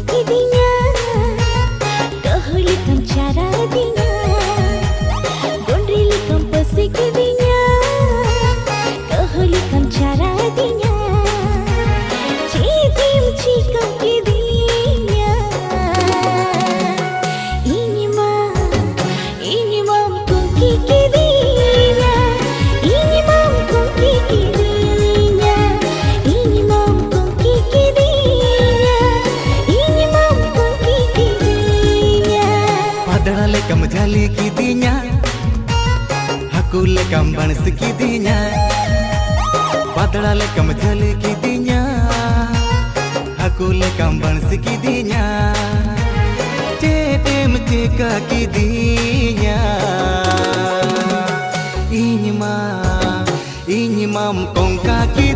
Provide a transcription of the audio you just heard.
kedinj, kahuli kam cara dinya, gundri lekam pasi kedinj, kahuli kam cara dinya, cidim cikam kedinj, ini mam kongki kedinj, ini mam kongki kedinj, ini mam kongki kedinj, ini mam kongki kedinj. Padara lekam jali kidinya, haku lekam banas kidinya. Padara lekam jali kidinya, haku lekam banas kidinya. Cedem ceka kidinya. Ini mam kongka kidinya.